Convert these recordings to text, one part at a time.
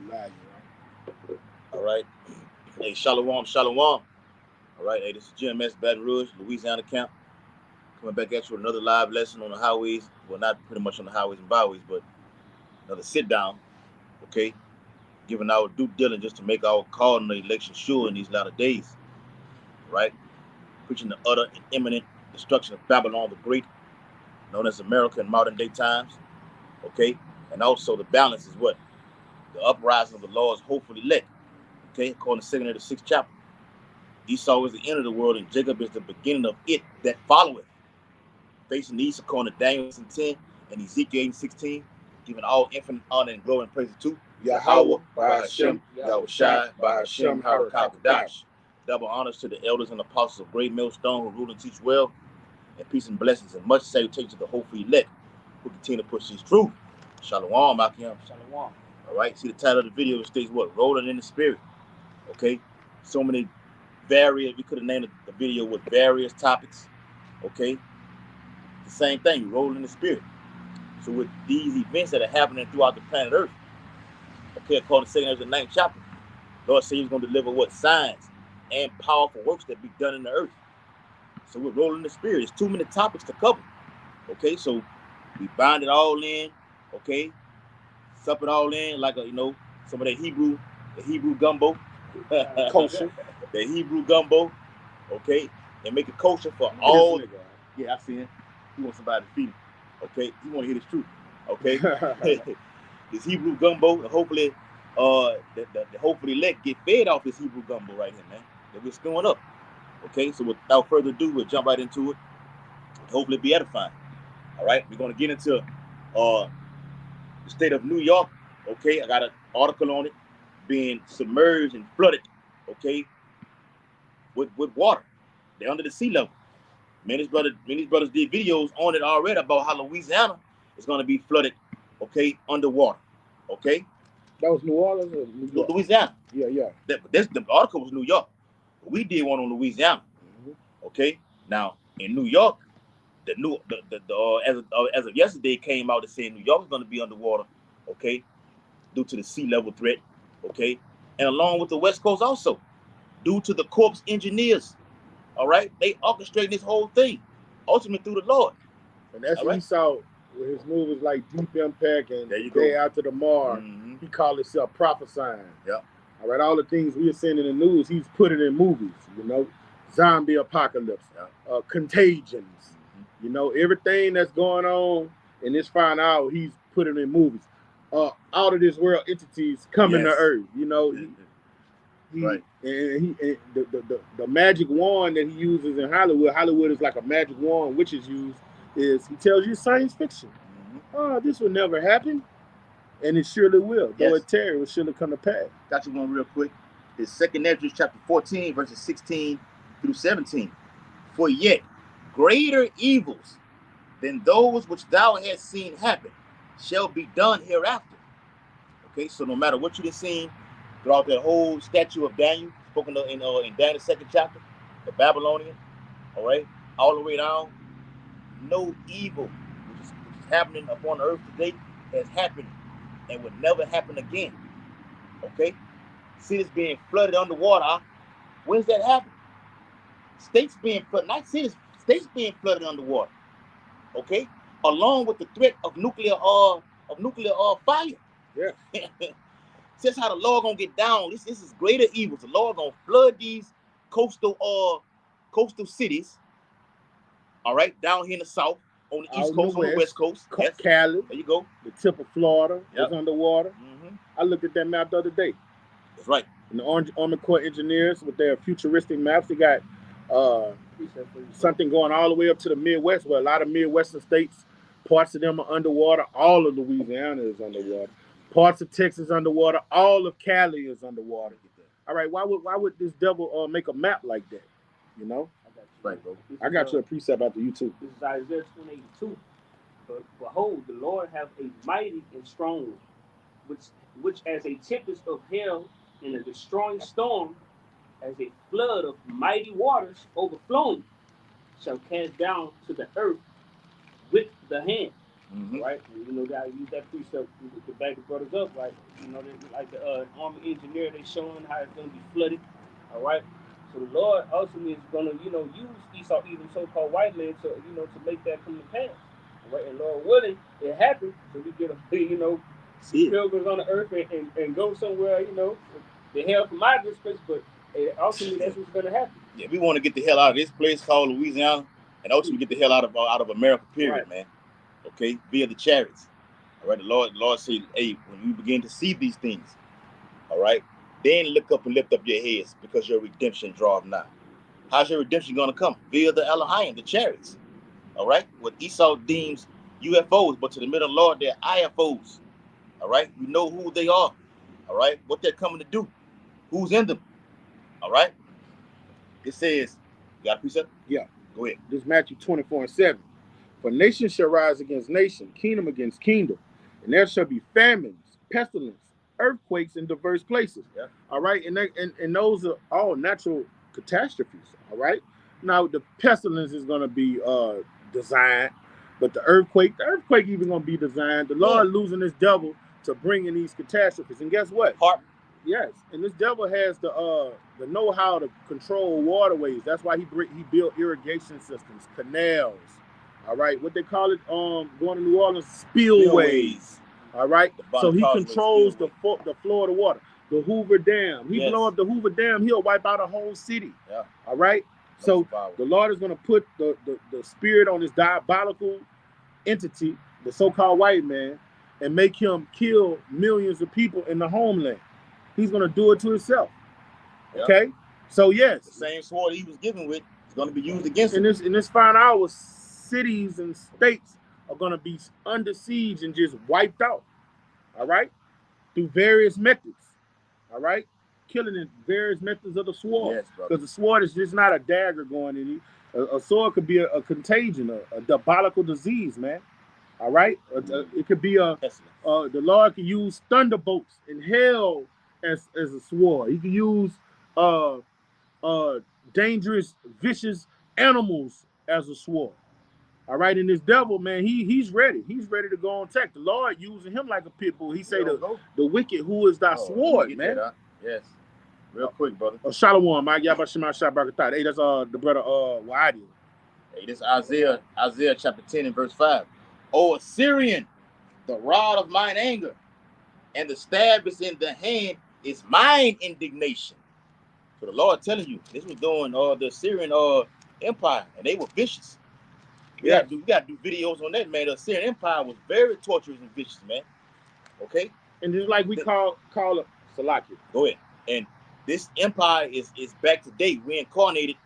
Live, All right. Hey, Shalom, Shalom. All right. Hey, this is GMS Baton Rouge, Louisiana camp. Coming back at you with another live lesson on the highways. Well, not pretty much on the highways and byways, but another sit down. Okay. Giving our due diligence to make our call in the election sure in these latter days. Right. Preaching the utter and imminent destruction of Babylon the Great, known as America in modern day times. Okay. And also the balance is what? The uprising of the Lord's hopeful elect. Okay. According to 2nd of the 6th chapter. Esau is the end of the world, and Jacob is the beginning of it that followeth. Facing the east, according to Daniel 10 and Ezekiel 16, giving all infinite honor and glory and praise to Yahweh, by Hashem, Yahweh Shai, by Hashem, Harakah Kadash. Kadash. Double honors to the elders and apostles of Great Millstone who rule and teach well, and peace and blessings, and much salutation to the hopeful elect who continue to push these truth. Shalom, Akim. Shalom. All right, see the title of the video, it states what? Rolling in the Spirit. Okay, so many various, we could have named the video with various topics. Okay, the same thing, rolling in the Spirit. So with these events that are happening throughout the planet Earth, okay, according to 2nd of the 9th chapter, Lord said He's going to deliver what? Signs and powerful works that be done in the earth. So we're rolling in the Spirit. There's too many topics to cover. Okay, so we bind it all in. Okay, sup it all in like some of the Hebrew gumbo, Kosher. the Hebrew gumbo. Okay, and make it kosher for all. Yeah, I see him. He wants somebody to feed him. Okay, he want to hear this truth. Okay, this Hebrew gumbo, and hopefully, the hopefully elect get fed off this Hebrew gumbo right here, man. That we're stewing up. Okay, so without further ado, we'll jump right into it. Hopefully, be edifying. All right, we're gonna get into the state of New York. Okay, I got an article on it being submerged and flooded. Okay, with water. They're under the sea level. Many brothers did videos on it already about how Louisiana is going to be flooded, okay, underwater, okay? That was New Orleans or New York? Louisiana. Yeah. The article was New York. We did one on Louisiana, okay? Now, in New York, as of yesterday, it came out to say New York is going to be underwater, okay, due to the sea level threat, okay? And along with the West Coast also, due to the corpse engineers. All right, they orchestrating this whole thing, ultimately through the Lord. And that's what he saw with his movies like Deep Impact and Day After Tomorrow. He called himself prophesying. Yeah. All right, all the things we are seeing in the news, he's put it in movies. Zombie apocalypse, contagions. Everything that's going on in this final hour, he's put it in movies. Out of this world entities coming to Earth. Right. And the magic wand that he uses in Hollywood is like a magic wand witches use, is he tells you science fiction. This will never happen. And it surely will. Though it tarry, it will surely come to pass. Got you one real quick. It's 2nd Ezra chapter 14, verses 16 through 17. For yet greater evils than those which thou hast seen happen shall be done hereafter. Okay, so no matter what you've seen throughout that whole statue of Daniel, spoken of in Daniel's 2nd chapter, the Babylonian, all right, all the way down, no evil which is happening upon the earth today has happened and would never happen again. Okay, cities being flooded underwater. When's that happen? States being flooded, not cities, states being flooded underwater. Okay, along with the threat of nuclear fire. Yeah. That's how the Lord gonna get down. This is greater evils. The Lord gonna flood these coastal cities. All right, down here in the south, on the east coast, on the west coast. Yes. Cali. There you go. The tip of Florida is underwater. I looked at that map the other day. That's right. And the Army Corps engineers with their futuristic maps, they got something going all the way up to the Midwest, where a lot of Midwestern states, parts of them are underwater. All of Louisiana is underwater. Parts of Texas underwater. All of Cali is underwater. All right, why would this devil make a map like that? Right, bro. I got you a precept after you too. This is Isaiah 28:2. But behold, the Lord hath a mighty and strong one, which as a tempest of hell in a destroying storm, as a flood of mighty waters overflowing, shall cast down to the earth with the hand. right? You know, I use that precept to back the brothers up, right? You know, like the Army engineer, they showing how it's going to be flooded, all right? So the Lord ultimately is going to, you know, use Esau, even so-called white man, to, you know, to make that come to pass, all right? And Lord willing, it happened, so we get a, you know, pilgrims on the earth and go somewhere, you know, the hell from out of this place, but ultimately that's what's going to happen. Yeah, we want to get the hell out of this place called Louisiana, and ultimately get the hell out of America, period, Right. man. Okay, via the chariots. All right, the Lord said, hey, when you begin to see these things, all right, then look up and lift up your heads, because your redemption draweth nigh. How's your redemption going to come? Via the Elohim, the chariots. All right, what Esau deems UFOs, but to the middle of the Lord, they're IFOs. All right, we know who they are. All right, what they're coming to do, who's in them. All right, it says, you got a precept? Yeah. Go ahead. This is Matthew 24:7. For nation shall rise against nation, kingdom against kingdom, and there shall be famines, pestilence, earthquakes in diverse places. Yeah. All right, and those are all natural catastrophes. All right. Now the pestilence is going to be designed, but the earthquake even going to be designed. The Lord losing this devil to bring in these catastrophes, and guess what? Yes, and this devil has the know-how to control waterways. That's why he built irrigation systems, canals. All right, what they call it, going to New Orleans, spillways. All right, so he controls the flow of the water. The Hoover Dam, he blow up the Hoover Dam, he'll wipe out a whole city. Yeah. All right, so the Lord is going to put the spirit on this diabolical entity, the so-called white man, and make him kill millions of people in the homeland. He's going to do it to himself. Okay, so yes, the same sword he was given with is going to be used against him. In this final hour, cities and states are going to be under siege and just wiped out. All right, through various methods. All right, killing in various methods of the sword. Because the sword is just not a dagger going in you. A sword could be a contagion, a diabolical disease, man. All right, it could be the Lord can use thunderbolts in hell as a sword. He can use dangerous, vicious animals as a sword. All right, and this devil, man, he's ready. He's ready to go on attack. The Lord using him like a pit bull. He say the wicked, who is thy sword, man. Yes, real quick, brother. Shalom, my Yabashima Shabakatat. Hey, that's the brother Wadi. Hey, this is Isaiah chapter 10 and verse 5. O Assyrian, the rod of mine anger, and the stab is in the hand is mine indignation. So the Lord telling you, this was during the Assyrian Empire, and they were vicious. We got to do videos on that, man. The Assyrian Empire was very torturous and vicious, man. Okay? And just like we call it Salakia. Go ahead. And this empire is back to date, reincarnated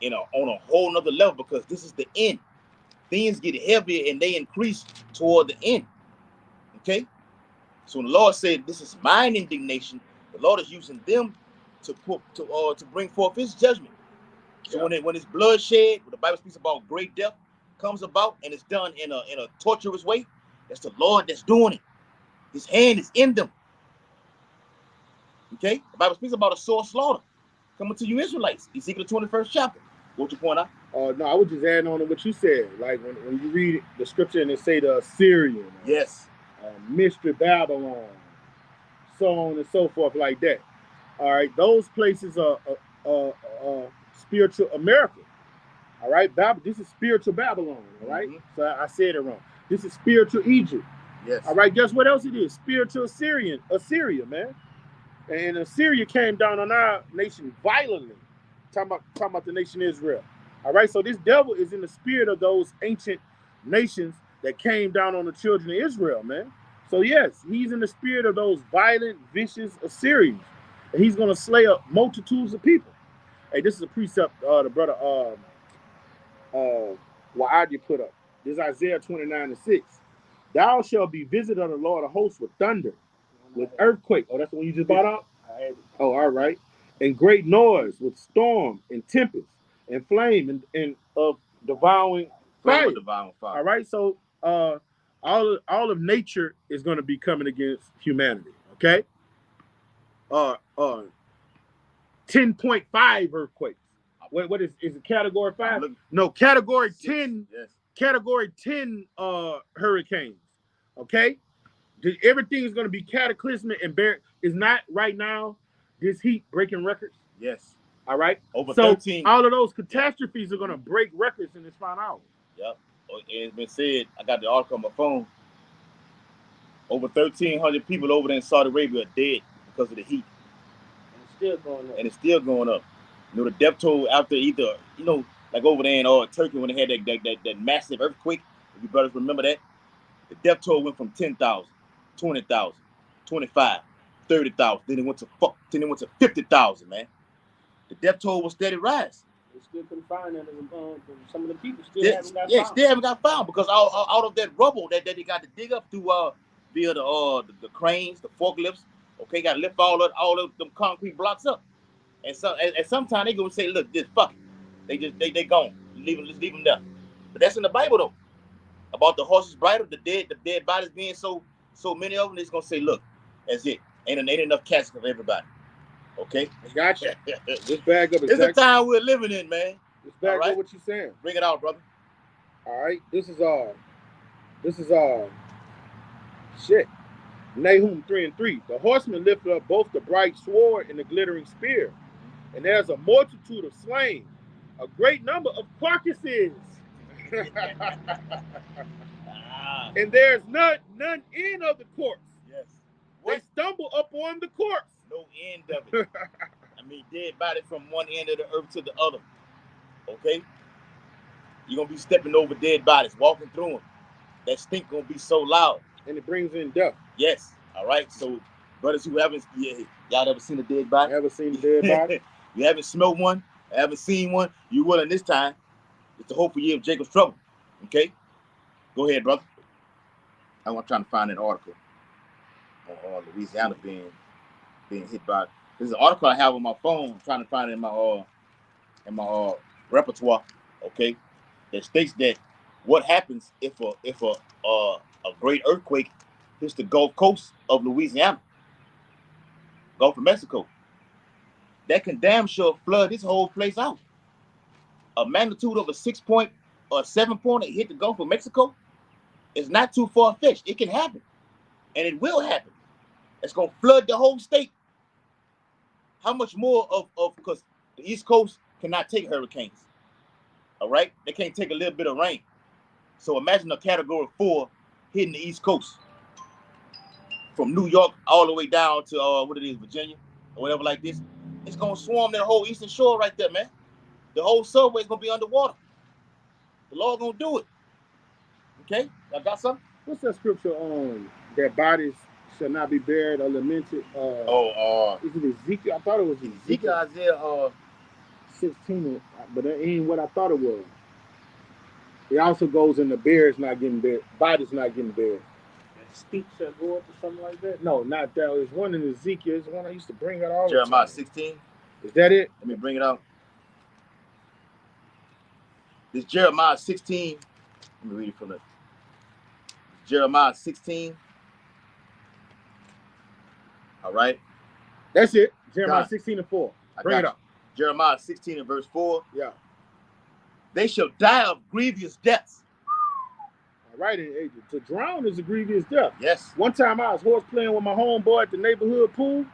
on a whole nother level, because this is the end. Things get heavier and they increase toward the end. Okay? So the Lord said, this is mine indignation. The Lord is using them to bring forth his judgment. So when it's bloodshed, when the Bible speaks about great death comes about and it's done in a torturous way, that's the Lord that's doing it. His hand is in them. Okay? The Bible speaks about a sore slaughter coming to you Israelites. Ezekiel 21st chapter. What you point out? No, I was just adding on to what you said. Like when you read the scripture and it say the Assyrian, Mystery Babylon, so on and so forth, like that. All right, those places are spiritual America. All right, this is spiritual Babylon. All right, so I said it wrong. This is spiritual Egypt. Yes. All right, guess what else it is? Spiritual Assyria, man. And Assyria came down on our nation violently. Talking about the nation Israel. All right, so this devil is in the spirit of those ancient nations that came down on the children of Israel, man. So yes, he's in the spirit of those violent, vicious Assyrians. And he's going to slay up multitudes of people. Hey, this is a precept the brother Wa'adi put up. This is Isaiah 29:6. Thou shalt be visited of the Lord of hosts with thunder, with earthquake. Oh, that's the one you just brought out? Oh, all right. And great noise with storm and tempest and flame and of devouring fire. All right. So all of nature is going to be coming against humanity. Okay. 10.5 earthquakes. What is it? Category 5? No, category 10. Yes. category 10 hurricanes. Okay? Everything is going to be cataclysmic and bear is not right now this heat breaking records. Yes. All right. Over So 13. all of those catastrophes are going to break records in this final hour. Yep. It's been said, I got the article on my phone. Over 1,300 people over there in Saudi Arabia are dead because of the heat. And it's still going up. And it's still going up. You know, the death toll after either, you know, like over there in Turkey when they had that massive earthquake, if you brothers remember that, the death toll went from 10,000, 20,000, 25, 30,000. Then it went to 50,000, man. The death toll was steady rise. They still couldn't find some of the people still haven't got found. Still haven't got found because out of that rubble that they got to dig up through via the cranes, the forklifts. Okay, got to lift all of them concrete blocks up. And sometimes they gonna say, look, just fuck it. They gone. Let's leave them there. But that's in the Bible though. About the horse's bridle, the dead bodies being so many of them, it's gonna say, look, that's it. Ain't enough caskets for everybody. Okay? I got you. This bag up is it's the time we're living in, man. This bag up what you saying. Bring it out, brother. All right. This is shit. Nahum 3:3. The horseman lifted up both the bright sword and the glittering spear. And there's a multitude of slain, a great number of carcasses. And there's none end of the corpse. Yes. They stumble up on the corpse. No end of it. I mean, dead body from one end of the earth to the other. Okay? You're going to be stepping over dead bodies, walking through them. That stink going to be so loud. And it brings in death. Yes. All right? So, brothers who haven't, y'all ever seen a dead body? Ever seen a dead body? You haven't smelled one, haven't seen one, you will in this time. It's the hopeful year of Jacob's trouble. Okay? Go ahead, brother. I'm trying to find an article on Louisiana being hit by. There's an article I have on my phone. I'm trying to find it in my repertoire. Okay, that states that what happens if a great earthquake hits the Gulf Coast of Louisiana, Gulf of Mexico. That can damn sure flood this whole place out. A magnitude of a 6 point or 7 point that hit the Gulf of Mexico is not too far-fetched. It can happen. And it will happen. It's going to flood the whole state. How much more because the East Coast cannot take hurricanes. All right? They can't take a little bit of rain. So imagine a category 4 hitting the East Coast. From New York all the way down to, Virginia or whatever like this. It's going to swarm that whole eastern shore right there, man. The whole subway is going to be underwater. The Lord going to do it. Okay? Y'all got something? What's that scripture on that bodies shall not be buried or lamented? Is it Ezekiel? I thought it was Ezekiel. Isaiah 16, but that ain't what I thought it was. It also goes in the bears not getting buried, bodies not getting buried. Steep shall go up or something like that? No, not that. There's one in Ezekiel. It's one I used to bring out all Jeremiah the time. 16. Is that it? Let me bring it out. This Jeremiah 16. Let me read it from it. Jeremiah 16. All right. That's it. Jeremiah 16:4. Bring it up. Jeremiah 16 and verse 4. Yeah. They shall die of grievous deaths. All right. To drown is a grievous death. Yes. One time I was horse playing with my homeboy at the neighborhood pool,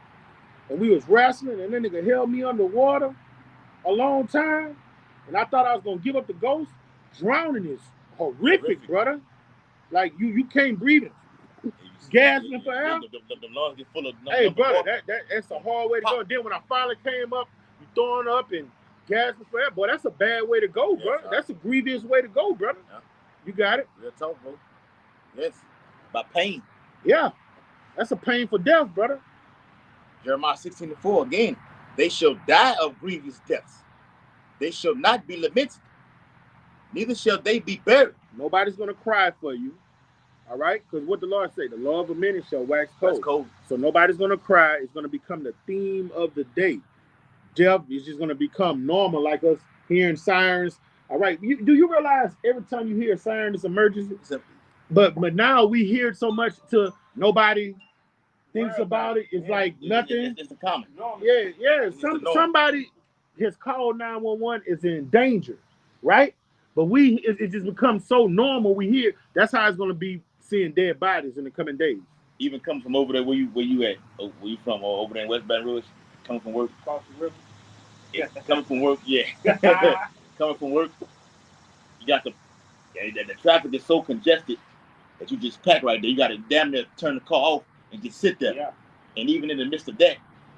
and we was wrestling, and then nigga held me underwater a long time, and I thought I was gonna give up the ghost. Drowning is horrific. Brother. Like you can't breathe it. Gasping for air. The lungs get full of. Hey, brother, that's a hard way to go. And then when I finally came up, you throwing up and gasping for air. Boy, that's a bad way to go, bro. That's a grievous way to go, brother. Yeah. You got it. Real talk, bro. Yes. By pain. Yeah. That's a painful death, brother. Jeremiah 16:4 again. They shall die of grievous deaths. They shall not be lamented. Neither shall they be buried. Nobody's gonna cry for you. All right? Because what the Lord say, the love of many shall wax cold. That's cold. So nobody's gonna cry. It's gonna become the theme of the day. Death is just gonna become normal, like us hearing sirens. All right. Do you realize every time you hear a siren, it's emergency? But now we hear it so much to nobody thinks about it. It's like nothing. It's a common. Yeah. Somebody has called 911 is in danger, right? But it just becomes so normal. We hear that's how it's gonna be seeing dead bodies in the coming days. Even coming from over there, where you at? Oh, where you from? Over there in West Baton Rouge, coming from work. Across the river. Yeah, coming from work, yeah. Coming from work, you got the traffic is so congested that you just pack right there. You got to damn near turn the car off and just sit there. Yeah. And even in the midst of that,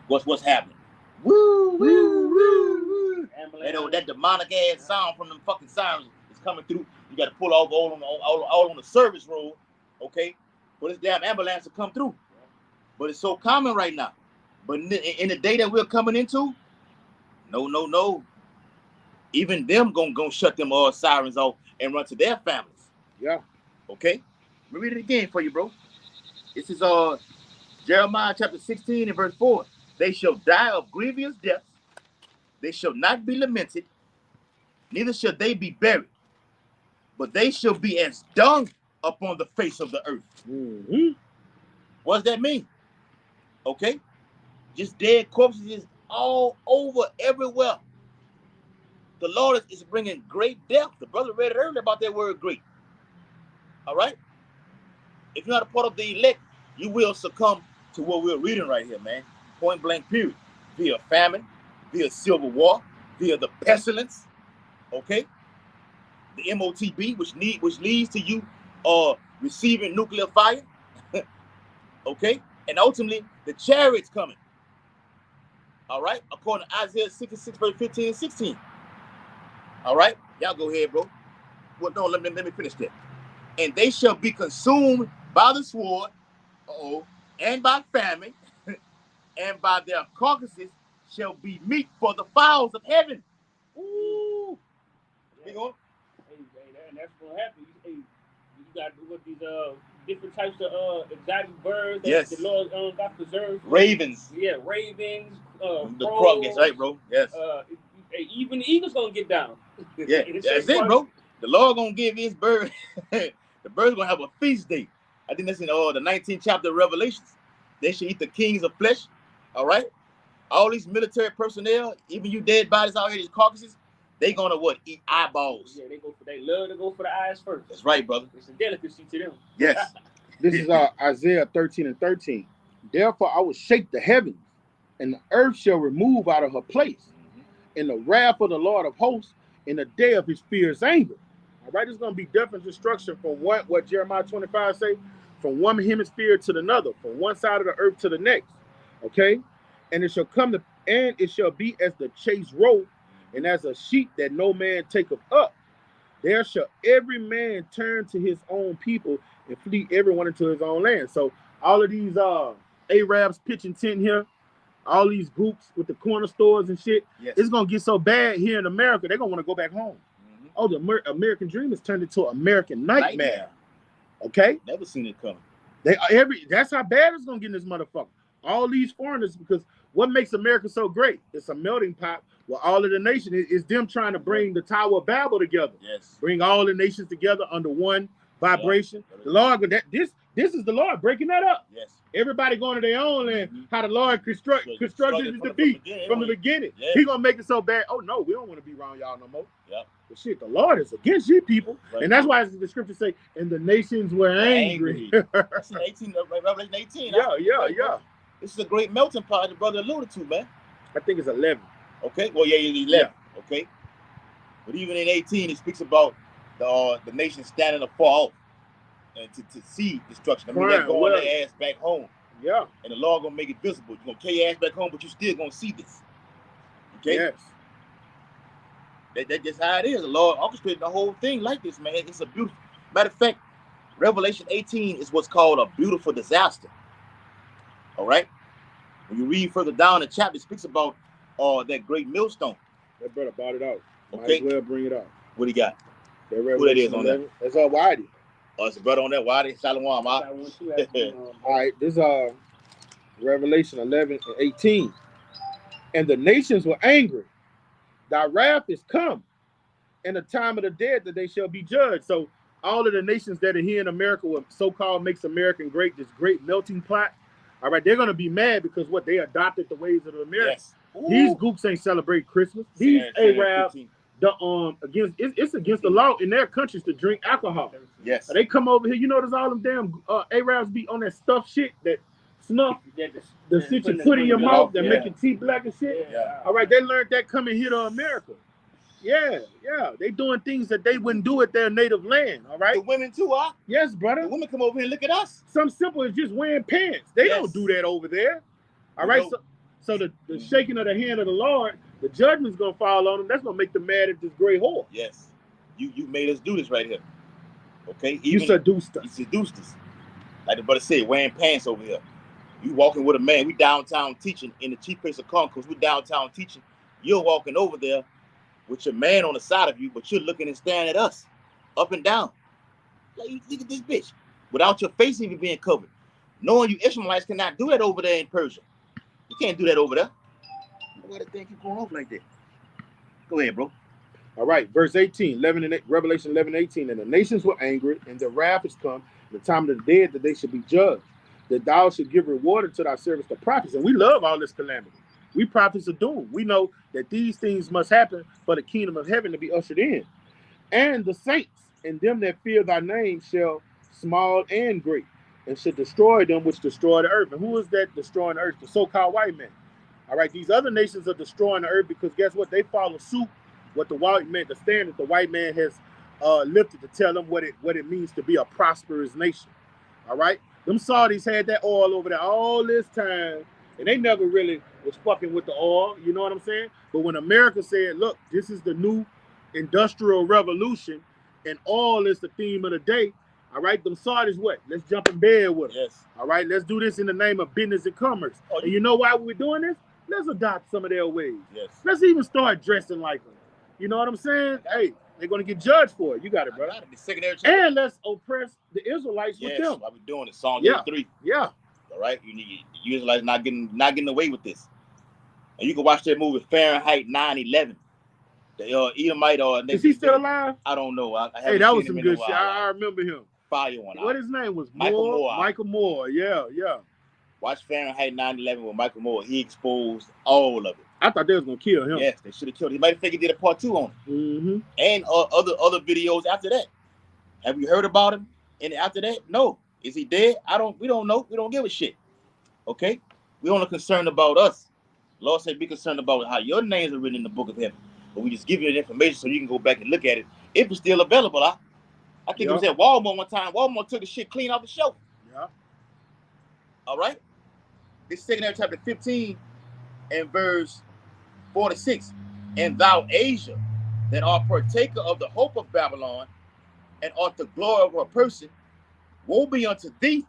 what's happening? Woo, woo, woo, woo. That demonic ass sound from them fucking sirens is coming through. You got to pull off all on the service road, okay? For this damn ambulance to come through. But it's so common right now. But in the day that we're coming into, no. Even them gonna shut them all sirens off and run to their families. Yeah. Okay? Let me read it again for you, bro. This is Jeremiah chapter 16 and verse 4. They shall die of grievous deaths. They shall not be lamented, neither shall they be buried, but they shall be as dung upon the face of the earth. Mm-hmm. What does that mean? Okay? Just dead corpses all over everywhere. The Lord is bringing great death. The brother read it earlier about that word great. All right? If you're not a part of the elect, you will succumb to what we're reading right here, man. Point blank period. Via famine, via civil war, via the pestilence, okay? The MOTB, which leads to you receiving nuclear fire, okay? And ultimately, the chariots coming, all right? According to Isaiah 66, verse 15 and 16. All right? Y'all go ahead, bro. Well, no, let me finish that. And they shall be consumed by the sword, and by famine, and by their carcasses shall be meat for the fowls of heaven. Ooh. Yeah. And that's gonna happen. You got what these different types of exotic birds that yes. the Lord got preserved. Ravens. Yeah, ravens. The crow. That's right, bro. Yes. Even the eagles gonna get down. Yeah, that's it, bro. The Lord gonna give his bird. The bird's gonna have a feast day. I think that's in the 19th chapter of Revelations. They should eat the kings of flesh. All right. All these military personnel, even you dead bodies out here, these carcasses, they gonna what? Eat eyeballs. Yeah, they love to go for the eyes first. That's right, brother. It's a delicacy to them. Yes. This is Isaiah 13 and 13. Therefore I will shake the heavens, and the earth shall remove out of her place, in the wrath of the Lord of hosts, in the day of his fierce anger. All right, it's gonna be death and destruction from what Jeremiah 25 say, from one hemisphere to another, from one side of the earth to the next. Okay, and it shall come to, and it shall be as the chase roe, and as a sheep that no man taketh up. There shall every man turn to his own people, and flee everyone into his own land. So all of these Arabs pitching tent here, all these groups with the corner stores and shit, yes. It's gonna get so bad here in America, they're gonna want to go back home. Mm-hmm. Oh, the American dream has turned into an American nightmare. Okay, never seen it coming. That's how bad it's gonna get in this motherfucker. All these foreigners, because what makes America so great? It's a melting pot where all of the nation is them trying to bring the Tower of Babel together. Yes, bring all the nations together under one vibration. Yeah. The Lord, this is the Lord breaking that up. Yes, everybody going to their own land. How the Lord constructed it to be from the beginning. Yeah. He gonna make it so bad. Oh no, we don't want to be around y'all no more. Yep. But shit, the Lord is against you people, right. And that's why the scriptures say, "And the nations were angry." That's in 18, Revelation 18. Yeah. This is a great melting pot the brother alluded to, man. I think it's 11. Okay, well, yeah, 11. Yeah. Okay, but even in 18, it speaks about the nation standing afar off and to see destruction. I mean, they're going their ass back home. Yeah. And the Lord gonna make it visible. You're gonna carry your ass back home, but you still gonna see this. Okay. Yes. That's just how it is. The Lord orchestrated the whole thing like this, man. It's a beautiful. Matter of fact, Revelation 18 is what's called a beautiful disaster. All right. When you read further down the chapter, it speaks about that great millstone. That brother brought it out. Okay. Might as well bring it out. What he got? That Who that is on that? That's Wadi. Oh, it's a brother on that. Wadi. Shalom. All right. This Revelation 11 and 18. And the nations were angry. Thy wrath is come, and the time of the dead that they shall be judged. So all of the nations that are here in America, what so-called makes American great, this great melting pot, all right, they're going to be mad because what they adopted the ways of the Americans. Yes. These gooks ain't celebrate Christmas. These Arabs, it's against the law in their countries to drink alcohol. Yes. They come over here, you notice all them damn Arabs be on that stuff shit, that snuff, the shit you put in your mouth that make your teeth black and shit. Yeah. All right, they learned that coming here to America. Yeah, they doing things that they wouldn't do at their native land. All right. The women too, huh? Yes, brother. The women come over here and look at us. Something simple as just wearing pants. They don't do that over there. All right. So the shaking of the hand of the Lord, the judgment's gonna fall on them. That's gonna make them mad at this great whore. Yes. You made us do this right here. Okay. You seduced us. You seduced us. Like the brother said, wearing pants over here. You walking with a man. We downtown teaching in the chief place of Concourse. We downtown teaching. You're walking over there with your man on the side of you, but you're looking and staring at us, up and down. Like, look at this bitch, without your face even being covered. Knowing you Ishmaelites cannot do that over there in Persia. You can't do that over there. Why the thing keep going off like that? Go ahead, bro. All right, verse 18, Revelation 11:18. And the nations were angry, and the wrath is come, the time of the dead, that they should be judged, that thou should give reward unto thy servants, the prophets. And we love all this calamity. We prophets are doomed. We know that these things must happen for the kingdom of heaven to be ushered in. And the saints and them that fear thy name shall, small and great, and should destroy them which destroy the earth. And who is that destroying the earth? The so-called white man. All right, these other nations are destroying the earth because guess what? They follow suit what the white man, the standard the white man has lifted to tell them what it means to be a prosperous nation. All right, them Saudis had that oil over there all this time, and they never really was fucking with the oil. You know what I'm saying? But when America said, "Look, this is the new industrial revolution, and oil is the theme of the day," all right, them Saudis, what? Let's jump in bed with them. Yes. All right, let's do this in the name of business and commerce. And you know why we're doing this? Let's adopt some of their ways. Yes. Let's even start dressing like them. You know what I'm saying? Hey, they're going to get judged for it. You got it, brother. And let's oppress the Israelites with them. Why we doing it? Psalm 3. Yeah. All right, you Israelites not getting away with this. And you can watch that movie Fahrenheit 9/11. The Edomite is he still alive? I don't know. Hey, that was some good shit. I remember him. Fire one. What his name was? Michael Moore. Michael Moore. Yeah. Watch Fahrenheit 9/11 with Michael Moore. He exposed all of it. I thought they was gonna kill him. Yes, they should have killed him. He might have figured did a part 2 on it. Mm-hmm. And other videos after that. Have you heard about him? And after that, no. Is he dead? We don't know. We don't give a shit. Okay? We only concerned about us. Lord said be concerned about how your names are written in the book of heaven. But we just give you the information so you can go back and look at it if it's still available. I think it was at Walmart one time. Walmart took the shit clean off the shelf. Yeah. All right? This 2nd chapter 15 and verse 46. And thou, Asia, that art partaker of the hope of Babylon, and art the glory of her person, woe be unto thee,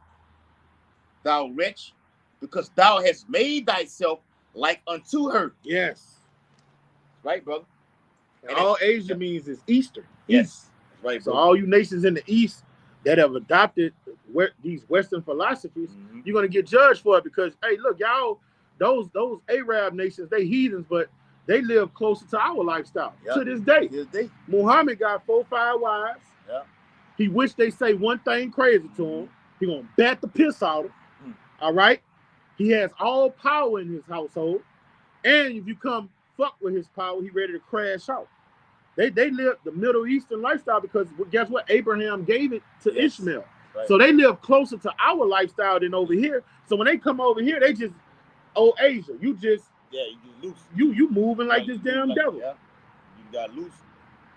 thou wretch, because thou hast made thyself like unto her. Yes. Right, brother? And all Asia means is Eastern. Yes. East. Right, so all you nations in the East that have adopted these Western philosophies, you're going to get judged for it because, hey, look, y'all, those Arab nations, they heathens, but they live closer to our lifestyle to this day. Muhammad got 4 or 5 wives. Yeah. He wished they say one thing crazy to him. He going to bat the piss out of him. All right? He has all power in his household. And if you come fuck with his power, he ready to crash out. They live the Middle Eastern lifestyle because guess what? Abraham gave it to Ishmael. Right. So they live closer to our lifestyle than over here. So when they come over here, they just, Asia, you just loose. You moving like this damn devil. Yeah. You got loose.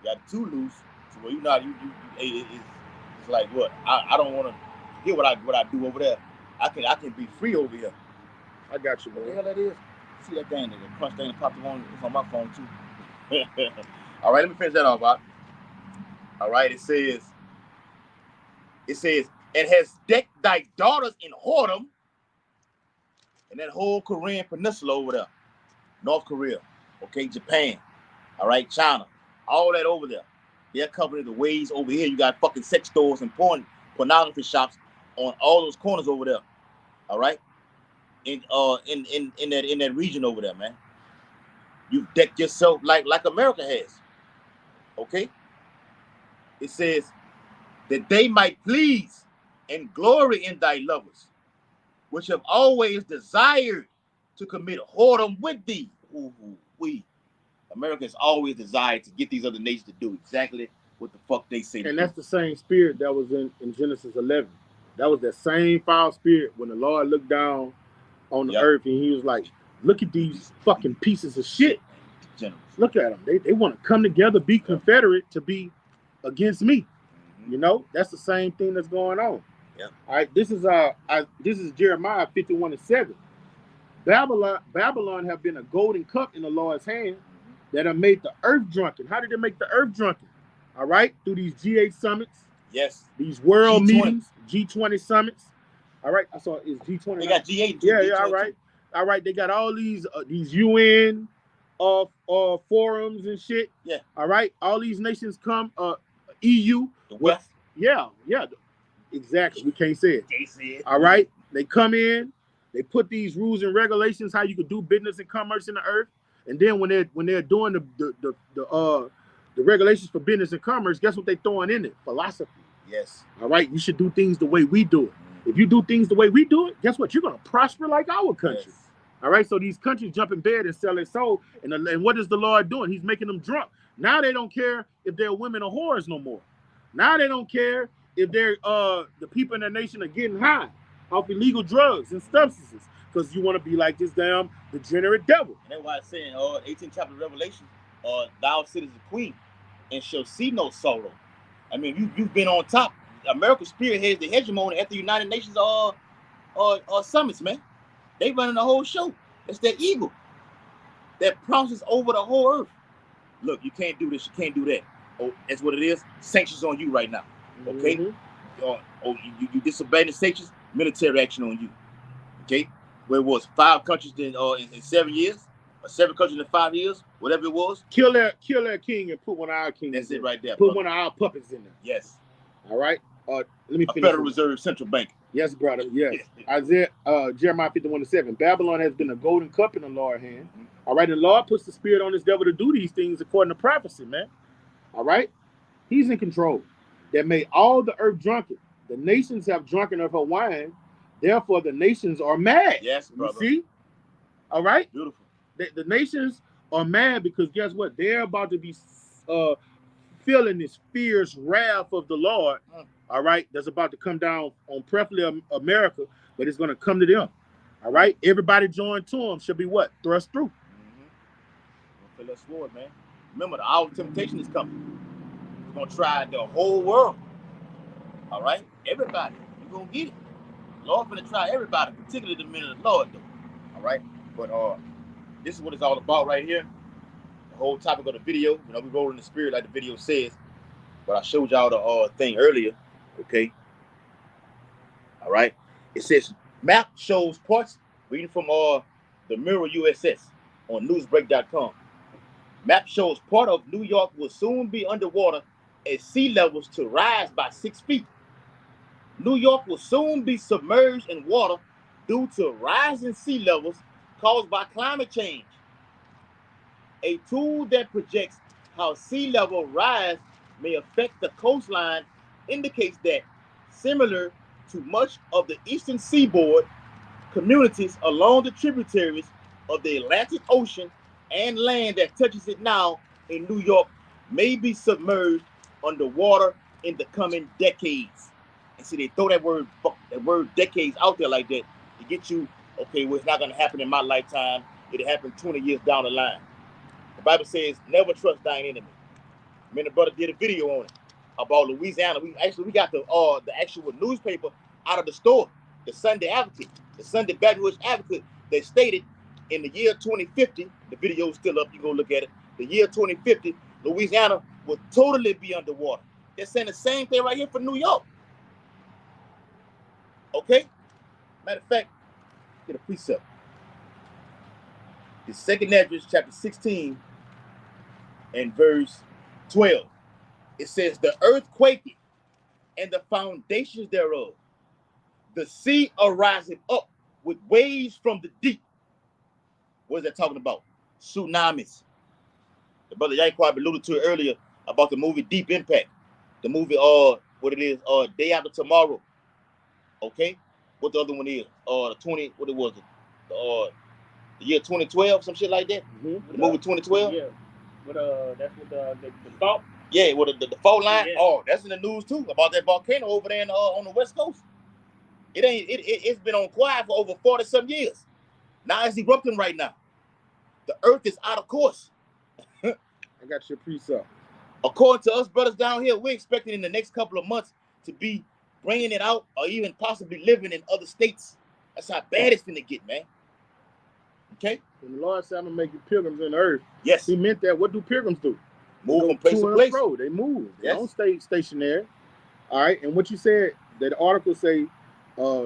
You got too loose. So where you not it's like what? I don't want to hear what I do over there. I can be free over here. I got you, man. What the hell that is? See that thing, the crunch thing that popped on? It's on my phone too. All right, let me finish that off, Bob. All right, it says, and has decked thy daughters in whoredom, and that whole Korean peninsula over there, North Korea, okay, Japan, all right, China, all that over there. They're covering the ways over here. You got fucking sex stores and pornography shops on all those corners over there. All right, in that region over there, man. You've decked yourself like America has. Okay? It says that they might please and glory in thy lovers, which have always desired to commit whoredom with thee. America has always desired to get these other nations to do exactly what the fuck they say. And that's the same spirit that was in Genesis 11. That was that same foul spirit when the Lord looked down on the earth and he was like, look at these fucking pieces of shit. Look at them. They want to come together, be confederate to be against me. You know, that's the same thing that's going on. Yeah. All right. This is Jeremiah 51:7. Babylon have been a golden cup in the Lord's hand that have made the earth drunken. How did they make the earth drunken? All right, through these G8 summits. Yes. These world G20. meetings, G20 summits. All right, I saw it's G20. They got G8. Yeah, G20 all right. All right, they got all these UN forums and shit. Yeah. All right, all these nations come. EU. The West. Yeah. Exactly. We can't say it. Can't say it. All right, they come in. They put these rules and regulations how you can do business and commerce in the earth, and then when they're doing the regulations for business and commerce, guess what they throwing in it? Philosophy. Yes. All right, you should do things the way we do it. If you do things the way we do it, guess what? You're gonna prosper like our country. Yes. All right, so these countries jump in bed and sell their soul, and what is the Lord doing? He's making them drunk. Now they don't care if they're women or whores no more. Now they don't care if they're the people in their nation are getting high off illegal drugs and substances because you want to be like this damn degenerate devil. And that's why it's saying, 18th chapter of Revelation, thou sittest a queen and shall see no sorrow. I mean, you've been on top. America spearheads the hegemony at the United Nations summits, man. They running the whole show. It's that eagle that pounces over the whole earth. Look, you can't do this, you can't do that. Oh, that's what it is. Sanctions on you right now. Okay? You disobey the sanctions, military action on you. Okay? Where it was 5 countries in 7 years, or 7 countries in 5 years, whatever it was. Kill their king and put one of our kings. That's it right there. Put one of our puppets in there. Yes. All right. Let me finish. Federal Reserve Central Bank. Yes, brother. Yes. Jeremiah 51:7. Babylon has been a golden cup in the Lord's hand. All right. The Lord puts the spirit on this devil to do these things according to prophecy, man. All right. He's in control. That made all the earth drunken. The nations have drunken of her wine. Therefore, the nations are mad. Yes, brother. You see? All right. Beautiful. The nations are mad because guess what? They're about to be feeling this fierce wrath of the Lord. All right, that's about to come down on preferably America, but it's going to come to them. All right, everybody joined to them should be what? Thrust through. Feel that sword, man. Remember, the hour of temptation is coming. We're going to try the whole world. All right, everybody. You're going to get it. Lord's going to try everybody, particularly the men of the Lord, though. All right, but this is what it's all about right here. The whole topic of the video. You know, we roll in the spirit like the video says. But I showed y'all the thing earlier. Okay. All right. It says map shows parts. Reading from the Mirror USS on newsbreak.com. Map shows part of New York will soon be underwater as sea levels to rise by 6 feet. New York will soon be submerged in water due to rising sea levels caused by climate change. A tool that projects how sea level rise may affect the coastline indicates that, similar to much of the eastern seaboard, communities along the tributaries of the Atlantic Ocean and land that touches it now in New York may be submerged underwater in the coming decades. And see, they throw that word decades out there like that to get you, okay, well, it's not going to happen in my lifetime. It'll happen 20 years down the line. The Bible says, never trust thine enemy. Me and the brother did a video on it about Louisiana. We got the actual newspaper out of the store, the Sunday Advocate, the Sunday Baton Rouge Advocate. They stated in the year 2050, the video is still up, you go look at it. The year 2050, Louisiana will totally be underwater. They're saying the same thing right here for New York. Okay? Matter of fact, get a precept. The second Esdras, chapter 16, and verse 12. It says, the earth quaketh, and the foundations thereof. The sea arising up with waves from the deep. What is that talking about? Tsunamis. The brother Yaquab alluded to it earlier about the movie Deep Impact. The movie, what it is, Day After Tomorrow. Okay? What the other one is? The year 2012, some shit like that. The movie 2012? Yeah. That's what the fault. Yeah, with the fault line. Yeah. Oh, that's in the news too about that volcano over there on the West Coast. It's been on quiet for over 40-some years. Now it's erupting right now. The earth is out of course. I got your piece up. According to us brothers down here, we're expecting in the next couple of months to be bringing it out or even possibly living in other states. That's how bad it's gonna get, man. Okay? When the Lord said, I'm going to make you pilgrims in the earth, Yes. he meant that. What do pilgrims do? Move from place to place. They move. They Yes. don't stay stationary. All right. And what you said, that article say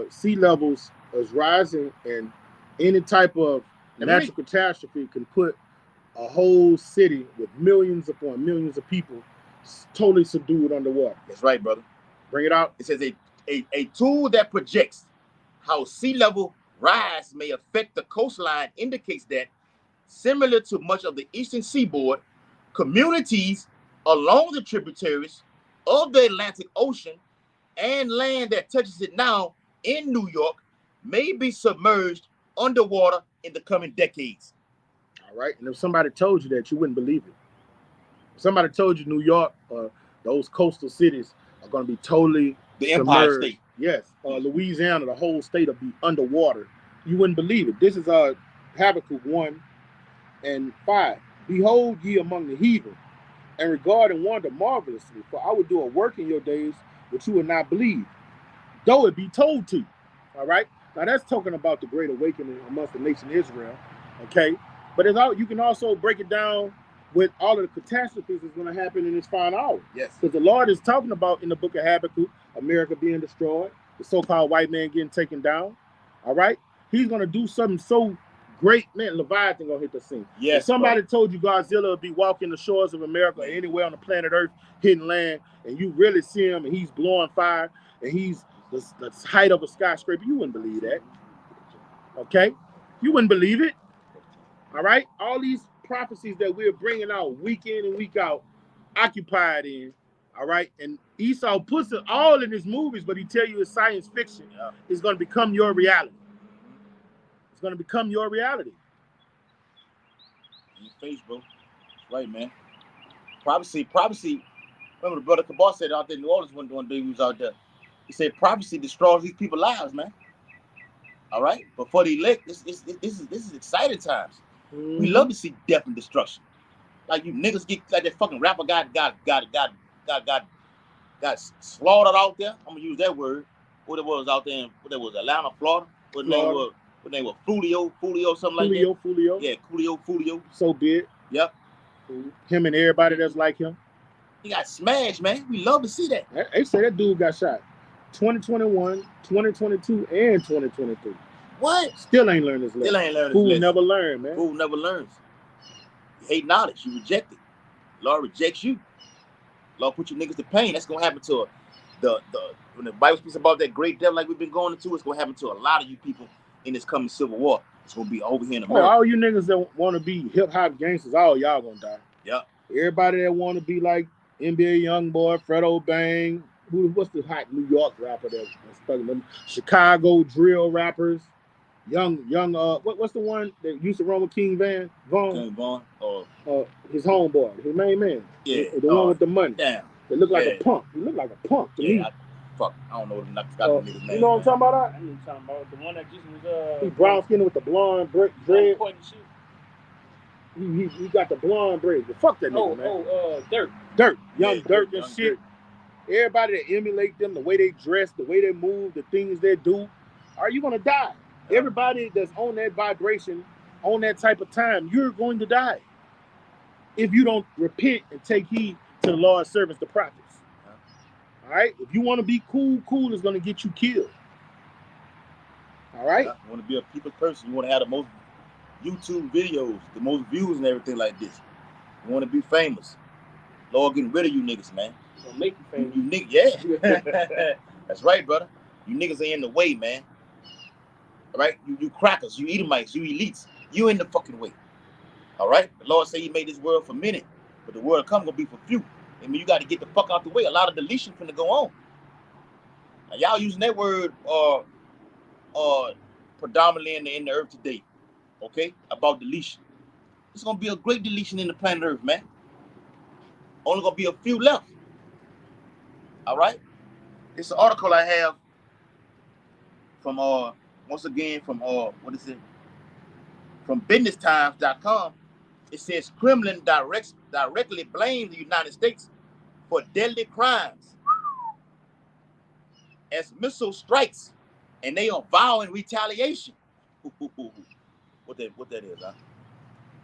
sea levels is rising, and any type of natural catastrophe can put a whole city with millions upon millions of people totally subdued underwater. That's right, brother. Bring it out. It says a tool that projects how sea level rise may affect the coastline indicates that, similar to much of the eastern seaboard, communities along the tributaries of the Atlantic Ocean and land that touches it now in New York may be submerged underwater in the coming decades. All right. And if somebody told you that, you wouldn't believe it. If somebody told you New York or those coastal cities are going to be totally The Empire submerged. State. Yes. Louisiana, the whole state will be underwater. You wouldn't believe it. This is Habakkuk 1:5. Behold ye among the heathen, and regard and wonder marvelously, for I will do a work in your days which you would not believe, though it be told to you. All right. Now that's talking about the great awakening amongst the nation Israel. Okay. But you can also break it down with all of the catastrophes that's going to happen in this final hour. Yes. Because the Lord is talking about in the book of Habakkuk, America being destroyed, the so-called white man getting taken down. All right. He's going to do something so great, man. Leviathan going to hit the scene. Yes. If somebody told you Godzilla would be walking the shores of America or anywhere on the planet Earth hitting land, and you really see him and he's blowing fire and he's the height of a skyscraper, you wouldn't believe that. Okay? You wouldn't believe it. All right? All these prophecies that we're bringing out week in and week out, occupied in. All right? And Esau puts it all in his movies, but he tell you it's science fiction. Yeah. It's going to become your reality. It's going to become your reality. In your face, bro. That's right, man. Prophecy. Remember the brother Cabal said out there in New Orleans one day he was out there. He said prophecy destroys these people's lives, man. All right? But for the elect, this is exciting times. Mm-hmm. We love to see death and destruction. Like you niggas get like that fucking rapper got slaughtered out there. I'm gonna use that word. What it was out there in Atlanta, Florida. What name was Fulio, something like that. Fulio. Yeah, Fulio. So big. Yep. Him and everybody that's like him. He got smashed, man. We love to see that. They say that dude got shot 2021, 2022, and 2023. What? Still ain't learned his lesson. Still ain't learned his Fool lesson. never learn, man. Fool never learns. You hate knowledge. You reject it. Lord rejects you. Lord put you niggas to pain. That's gonna happen to when the Bible speaks about that great death like we've been going into, it's gonna happen to a lot of you people in this coming civil war. It's gonna be over here in America. All you niggas that want to be hip hop gangsters, all y'all gonna die. Yep. Everybody that want to be like NBA Youngboy, Fredo Bang, what's the hot New York rapper that's stuck them? Chicago drill rappers, young what's the one that used to run with King Vaughn? King Vaughn. His homeboy, his main man. Yeah. The one with the money. Damn. They look like a punk. He look like a punk to me. I don't know what the nigga's name. You know what I'm talking about? I know what talking about. The one that just was he brown skin with the blonde dread. He got the blonde dread. But fuck that nigga, man. Dirt. Young Dirt and shit. Everybody that emulate them, the way they dress, the way they move, the things they do, are you gonna die? Everybody that's on that vibration, on that type of time, you're going to die. If you don't repent and take heed to the Lord's servants, the prophets. All right? If you want to be cool is going to get you killed. All right? You want to be a people's person. You want to have the most YouTube videos, the most views and everything like this. You want to be famous. Lord getting rid of you niggas, man. Gonna make you famous. You niggas, yeah. That's right, brother. You niggas are in the way, man. All right? You crackers, you Edomites, you elites. You in the fucking way. All right? The Lord said he made this world for many, but the world come gonna be for few. I mean, you got to get the fuck out the way. A lot of deletion finna go on. Now, y'all using that word predominantly in the earth today, okay? About deletion. It's gonna be a great deletion in the planet Earth, man. Only gonna be a few left. All right. It's an article I have from once again from what is it? From BusinessTimes.com. It says Kremlin directly blames the United States for deadly crimes as missile strikes, and they are vowing retaliation. What that is, huh?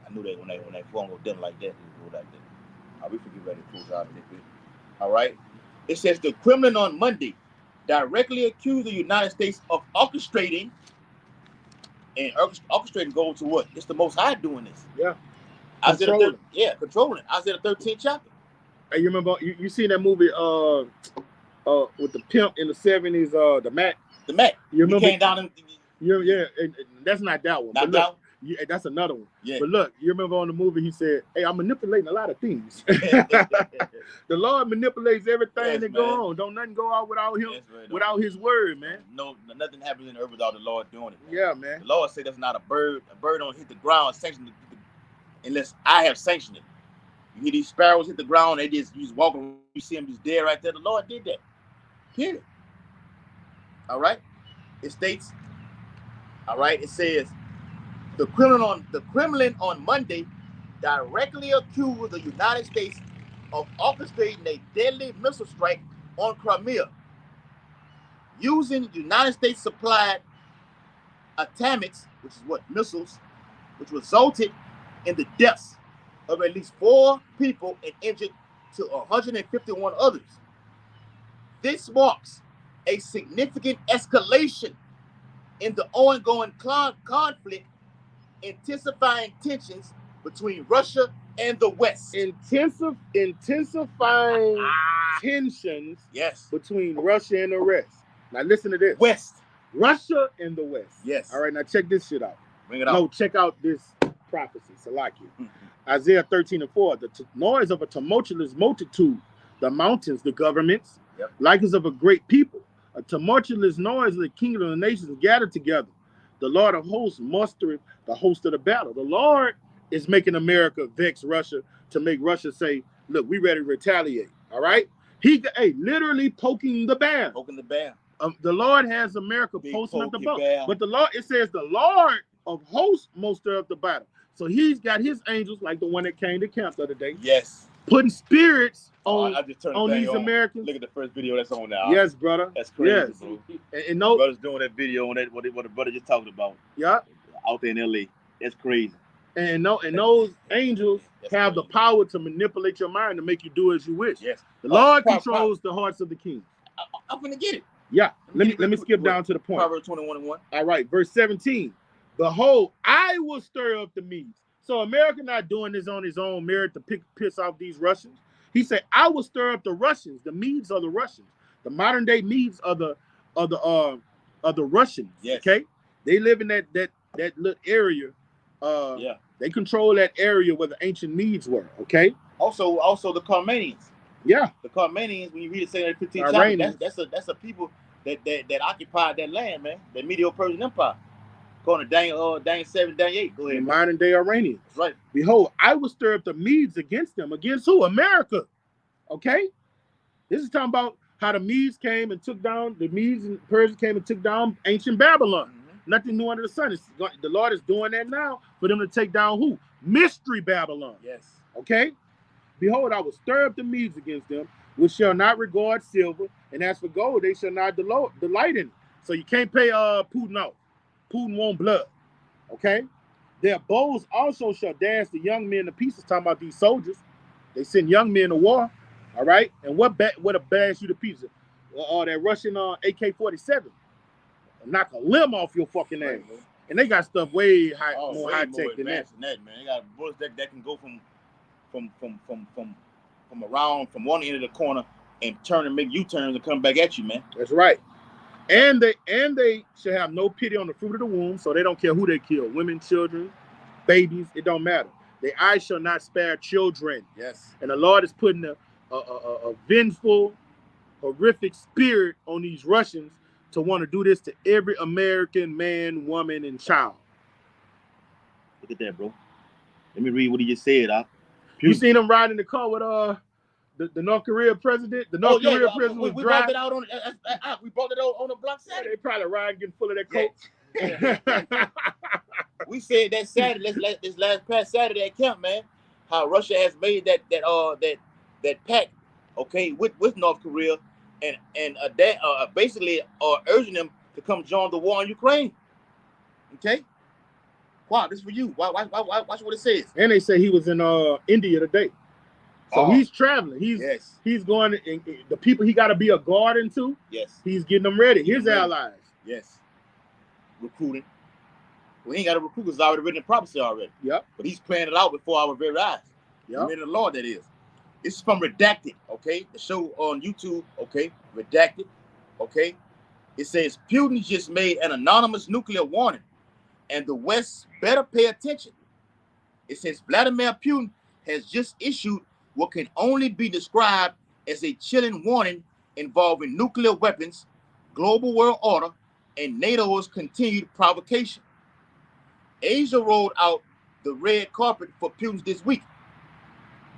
I knew that when they phone go down like that, it go like that. We forget ready to close out a little bit. All right. It says the Kremlin on Monday directly accused the United States of orchestrating, and orchestrating goes to what? It's the Most High doing this. Yeah. Controlling. Controlling. Isaiah 13th chapter. Hey, you remember you seen that movie with the pimp in the 70s, the Mac? The Mac. You remember? He came down and that's not that one. Not that one? Yeah, that's another one. Yeah. But look, you remember on the movie he said, "Hey, I'm manipulating a lot of things." The Lord manipulates everything that go on. Don't nothing go out without him, without his word, man. No, nothing happens in the earth without the Lord doing it. Man. Yeah, man. The Lord said that's not a bird. A bird don't hit the ground unless I have sanctioned it. You hear these sparrows hit the ground, you just walk around, you see them just dead right there. The Lord did that. Period. All right. It states. All right. It says. The Kremlin on Monday directly accused the United States of orchestrating a deadly missile strike on Crimea using United States supplied atomics, which is what missiles, which resulted in the deaths of at least 4 people and injured to 151 others. This marks a significant escalation in the ongoing conflict, intensifying tensions between Russia and the West. Intensifying tensions between Russia and the West. Now listen to this. West. Russia and the West. Yes. All right, now check this shit out. Bring it out. No, check out this prophecy, Salakia. Isaiah 13:4. The noise of a tumultuous multitude, the mountains, the governments, like as of a great people. A tumultuous noise of the kingdom of the nations gathered together. The Lord of hosts mustering the host of the battle. The Lord is making America vex Russia to make Russia say, look, we ready to retaliate. All right? He literally poking the bear. Poking the bear. The Lord has America posting up the boat. But the Lord, it says the Lord of hosts muster up the battle. So he's got his angels, like the one that came to camp the other day. Yes. Putting spirits on these on. Americans. Look at the first video that's on now. Yes, brother. That's crazy, bro. And and no, brother's doing that video on that what the brother just talked about. Yeah. Out there in LA. That's crazy. And those angels have the power to manipulate your mind to make you do as you wish. Yes. The Lord controls the hearts of the kings. I'm gonna get it. Yeah. Let me skip down to the point. Proverbs 21:1. All right, verse 17. Behold, I will stir up the Medes. So America not doing this on his own merit to piss off these Russians. He said, I will stir up the Russians. The Medes are the Russians. The modern day Medes are the Russians. Yes. Okay. They live in that little area. They control that area where the ancient Medes were. Okay. Also the Carmanians. Yeah. The Carmanians, when you read it, say that 15 chapter, that's a people that occupied that land, man. The Medo-Persian Empire. According to Daniel 7, Daniel 8. Go ahead. The modern day Iranians. That's right. Behold, I will stir up the Medes against them. Against who? America. Okay? This is talking about how the Medes came and took down, the Medes and Persians came and took down ancient Babylon. Mm-hmm. Nothing new under the sun. The Lord is doing that now for them to take down who? Mystery Babylon. Yes. Okay? Behold, I will stir up the Medes against them, which shall not regard silver, and as for gold, they shall not delight in it. So you can't pay Putin off. Putin want blood. Okay? Their bows also shall dash the young men to pieces, talking about these soldiers. They send young men to war. All right? And what a bash you to pieces? That Russian AK-47. Knock a limb off your fucking ass. And they got stuff way more high tech than that. Man. They got bullets that can go from around from one end of the corner and turn and make U-turns and come back at you, man. That's right. And they should have no pity on the fruit of the womb, so they don't care who they kill. Women, children, babies, it don't matter. Their eyes shall not spare children. Yes. And the Lord is putting a vengeful, horrific spirit on these Russians to want to do this to every American man, woman, and child. Look at that, bro. Let me read what he just said. You seen him riding in the car with the North Korea president? The North Korea president was we driving. brought it out on we brought it out on the block Saturday. They probably riding getting full of that coke. Yeah. We said that Saturday, this last past Saturday at camp, man, how Russia has made that pact, okay, with North Korea, and basically urging them to come join the war in Ukraine. Okay, wow, this is for you. Watch what it says. And they say he was in India today, so he's traveling. He's going. The people he got to be a guard into. Yes, he's getting them ready. His allies. Yes, recruiting. We ain't got to recruit because it's already written in prophecy already. Yep. But he's playing it out before our very eyes. Yep. The Lord, that is. This is from Redacted, okay? The show on YouTube, okay? Redacted, okay? It says, Putin just made an anonymous nuclear warning, and the West better pay attention. It says, Vladimir Putin has just issued what can only be described as a chilling warning involving nuclear weapons, global world order, and NATO's continued provocation. Asia rolled out the red carpet for Putin this week.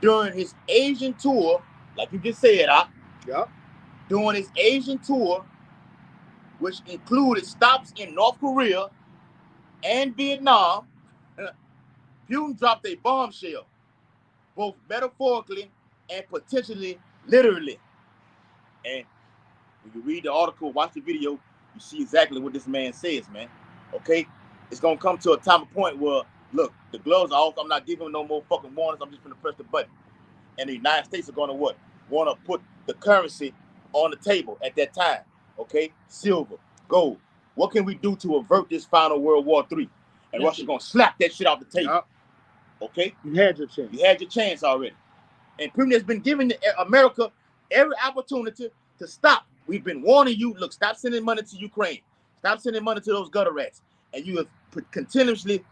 During his Asian tour, like you just said, during his Asian tour, which included stops in North Korea and Vietnam, Putin dropped a bombshell, both metaphorically and potentially literally. And when you read the article, watch the video, you see exactly what this man says, man. Okay? It's going to come to a point where, look, the gloves are off. I'm not giving no more fucking warnings. I'm just going to press the button. And the United States are going to what? Want to put the currency on the table at that time. Okay? Silver, gold. What can we do to avert this final World War III? And Russia's going to slap that shit off the table. Yep. Okay? You had your chance. You had your chance already. And Putin has been giving America every opportunity to stop. We've been warning you, look, stop sending money to Ukraine. Stop sending money to those gutter rats. And you have continuously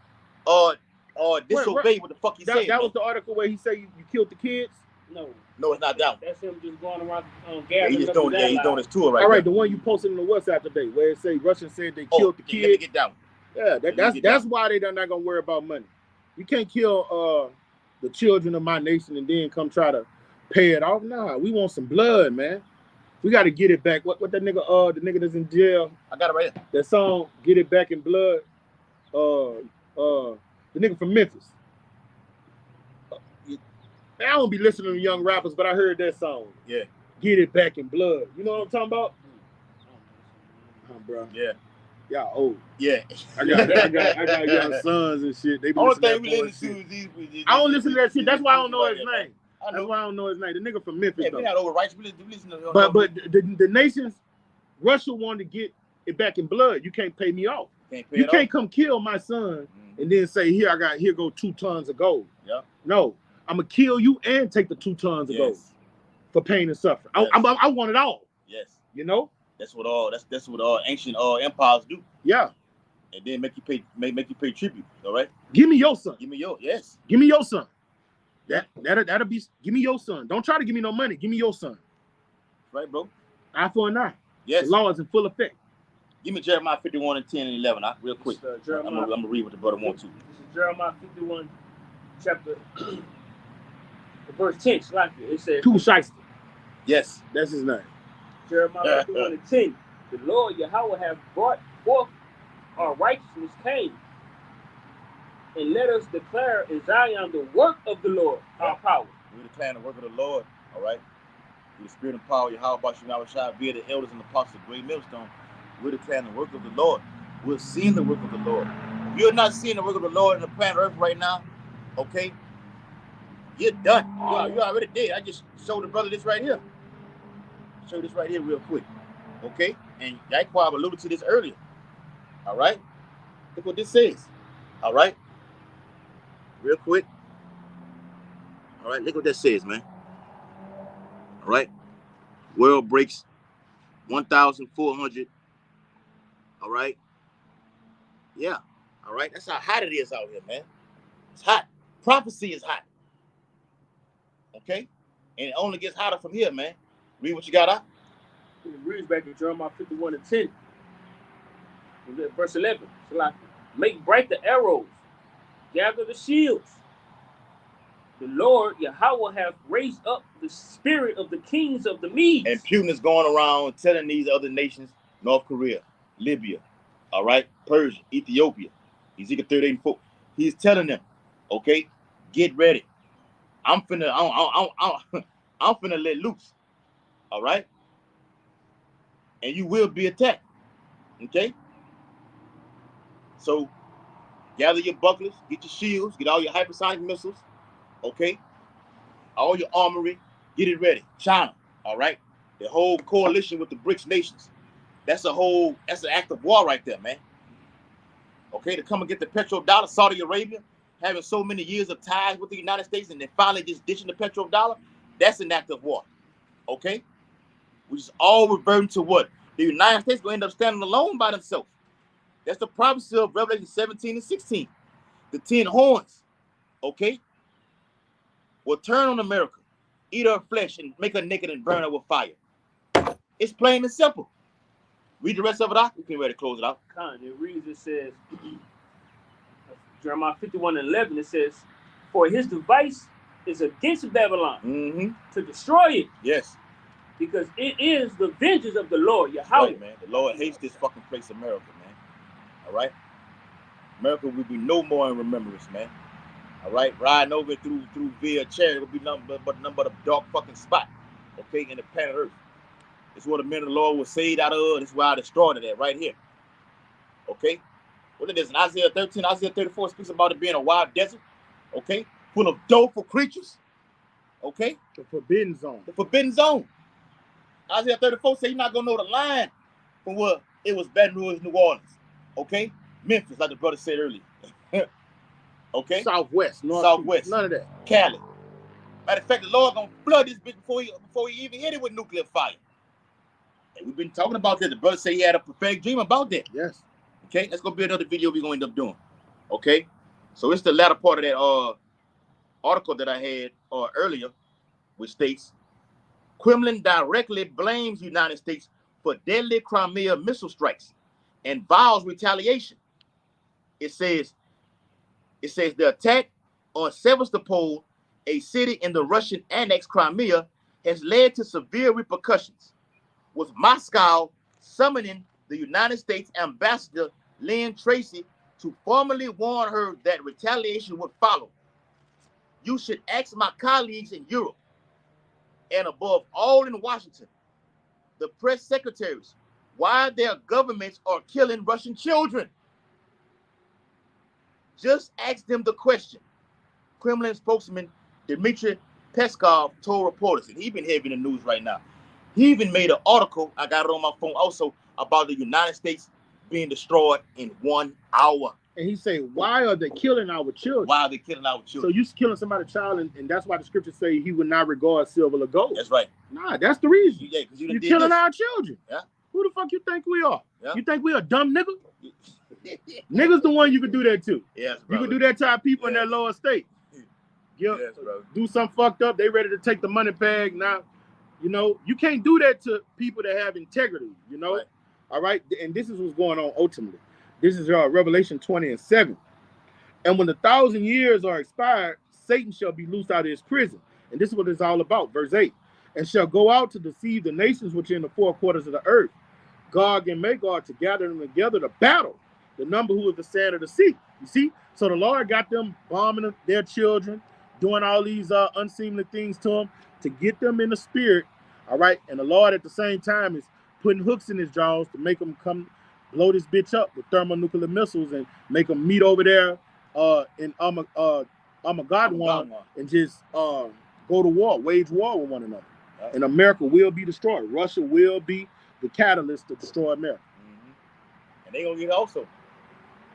disobeyed what the fuck he said. That was the article where he said you killed the kids? No, it's not that one. That's him just going around he's doing his tour right All right, there. the one you posted in the WhatsApp today where it say Russians said they killed the kids. Let me get that one. Yeah, that's why they're not gonna worry about money. You can't kill the children of my nation and then come try to pay it off. Nah, we want some blood, man. We got to get it back. What that nigga, the nigga that's in jail? I got it right here. That song, Get It Back in Blood. The nigga from Memphis. I don't be listening to young rappers, but I heard that song. Yeah. Get It Back in Blood. You know what I'm talking about? Bro. Yeah. Y'all old. Yeah. I got young sons and shit. They be Only listening thing to we listen to is these. I don't listen to that shit. That's why I don't know his name. That's why I don't know his name. The nigga from Memphis. Yeah, we're not over righteous. We listen to but the nations, Russia wanted to get it back in blood. You can't pay me off. You can't come kill my son and then say, here go 2 tons of gold. Yeah. No, I'm gonna kill you and take the 2 tons of gold for pain and suffering. Yes. I want it all. Yes. You know? That's what all ancient empires do. Yeah. And then make you pay tribute. All right. Give me your son. Give me your yes. Give me your son. That'll be. Give me your son. Don't try to give me no money. Give me your son. Right, bro. Eye for an eye. Yes. The law is in full effect. Give me Jeremiah 51 and 10 and 11. Real quick. I'm gonna read what the brother wants to. This is Jeremiah 51, chapter verse 10. It says, Two Shiesty. Yes. That's his name. Jeremiah 51 and 10. The Lord Yahweh have brought forth our righteousness came. And let us declare in Zion the work of the Lord, our power. We declare the work of the Lord, all right? Through the spirit and power, Yahweh Bashem Yahushua, via the elders and the apostles of Great Millstone, we're declaring the work of the Lord. We're seeing the work of the Lord. If you're not seeing the work of the Lord in the planet Earth right now, okay, you're done. You already did. I just showed the brother this right here. Show this right here real quick, okay? And Yaquab alluded to this earlier, all right? Look what this says, all right? Real quick. All right, look what that says, man. All right. World breaks 1,400. All right. Yeah. All right. That's how hot it is out here, man. It's hot. Prophecy is hot. Okay? And it only gets hotter from here, man. Read what you got out. It reads back in Jeremiah 51 and 10. Verse 11. So like, make bright the arrows. Gather the shields. the Lord Yahweh have raised up the spirit of the kings of the Medes. And Putin is going around telling these other nations, North Korea, Libya, all right, Persia, Ethiopia, Ezekiel 38 and 4. He's telling them, okay, get ready. I'm finna let loose. All right? And you will be attacked. Okay? So gather your bucklers, get your shields, get all your hypersonic missiles, okay? All your armory, get it ready. China, all right? The whole coalition with the BRICS nations. That's an act of war right there, man. Okay, to come and get the petrodollar, Saudi Arabia, having so many years of ties with the United States, and then finally just ditching the petrodollar, that's an act of war. Okay? Which is all reverting to what? The United States will end up standing alone by themselves. That's the prophecy of Revelation 17 and 16. The 10 horns, okay, will turn on America, eat her flesh, and make her naked and burn her with fire. It's plain and simple. Read the rest of it out. We can ready to close it out. It reads, it says, Jeremiah 51 and 11, it says, for his device is against Babylon to destroy it. Yes. Because it is the vengeance of the Lord, Yahweh. Right, man. The Lord hates this fucking place, America, man. All right? America will be no more in remembrance, man. All right? Riding over through via chair, it'll be nothing but a dark fucking spot, okay, in the planet Earth. It's what the men of the Lord was saved out of. This is why I destroyed it at right here. Okay? What it is in Isaiah 13, Isaiah 34 speaks about it being a wild desert, okay? Full of doleful creatures, okay? The forbidden zone. The forbidden zone. Isaiah 34 says you're not going to know the line from where it was Baton Rouge, New Orleans, okay? Memphis, like the brother said earlier. Okay? Southwest, North, Southwest. None of that. Cali. Matter of fact, the Lord going to flood this bitch before he even hit it with nuclear fire. And we've been talking about that. The brother said he had a prophetic dream about that. Yes. Okay, that's gonna be another video we're gonna end up doing. Okay, so it's the latter part of that article that I had earlier, which states Kremlin directly blames United States for deadly Crimea missile strikes and vows retaliation. It says the attack on Sevastopol, a city in the Russian annexed Crimea, has led to severe repercussions, with Moscow summoning the United States ambassador Lynn Tracy to formally warn her that retaliation would follow. You should ask my colleagues in Europe, and above all in Washington, the press secretaries, why their governments are killing Russian children. Just ask them the question. Kremlin spokesman Dmitry Peskov told reporters, and he's been heavy in the news right now. He even made an article, I got it on my phone also, about the United States being destroyed in 1 hour. And he said, why are they killing our children? Why are they killing our children? So you killing somebody's child, and that's why the scriptures say he would not regard silver or gold. That's right. Nah, that's the reason. Yeah, because you're killing our children. Yeah. Who the fuck you think we are? Yeah. You think we a dumb nigga? Niggas the one you could do that to. Yes, you could do that to our people in their lower state. Yes, do something fucked up. They ready to take the money bag now. You know, you can't do that to people that have integrity, you know? Right. All right? And this is what's going on ultimately. This is Revelation 20 and 7. And when the 1,000 years are expired, Satan shall be loosed out of his prison. And this is what it's all about, verse 8. And shall go out to deceive the nations which are in the four quarters of the earth, Gog and Magog, to gather them together to battle, the number who is the sand of the sea. You see? So the Lord got them bombing their children, doing all these unseemly things to them, to get them in the spirit, all right? And the Lord at the same time is putting hooks in his jaws to make them come blow this bitch up with thermonuclear missiles and make them meet over there in Armageddon and just go to war, wage war with one another. Right. And America will be destroyed. Russia will be the catalyst to destroy America. Mm-hmm. And they gonna get also.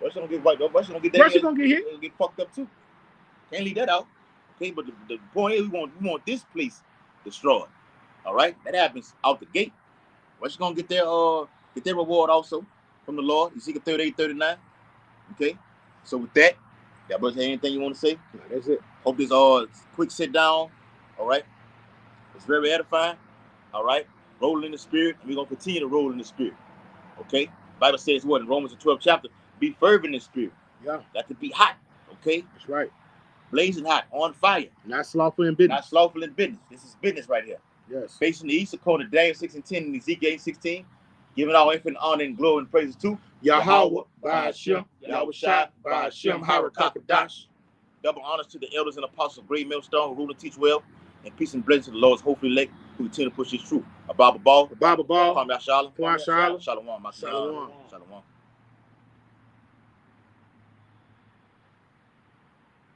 Russia gonna get white. Russia gonna get that. Russia gonna get hit. They gonna get fucked up too. Can't leave that out. Okay, but the point is we want this place destroyed. All right, that happens out the gate. Russia gonna get their reward also from the Lord. Ezekiel 38:39. Okay, so with that, y'all brothers have anything you want to say? No, that's it. Hope this quick sit down. All right, it's very edifying. All right, roll in the spirit, and we're gonna continue to roll in the spirit. Okay, the Bible says what in Romans the 12th chapter, be fervent in the spirit. Yeah, got to be hot. Okay, that's right. blazing hot, on fire. Not slothful in business. Not slothful in business. This is business right here. Yes. Based on the East, according to Daniel 6:10 and Ezekiel 8:16, giving all infinite honor and glory and praises to Yahweh, Ba'ashem, Yahushua, Ba'ashem, Harakakadash. Double honors to the elders and apostles of Great Millstone who rule and teach well, and peace and blessings to the Lord's hopefully elect who continue to push his truth. A Bible ball. The Bible ball. Kwame Shalom. Kwame Shalom. Shalom. Shalom. Shalom.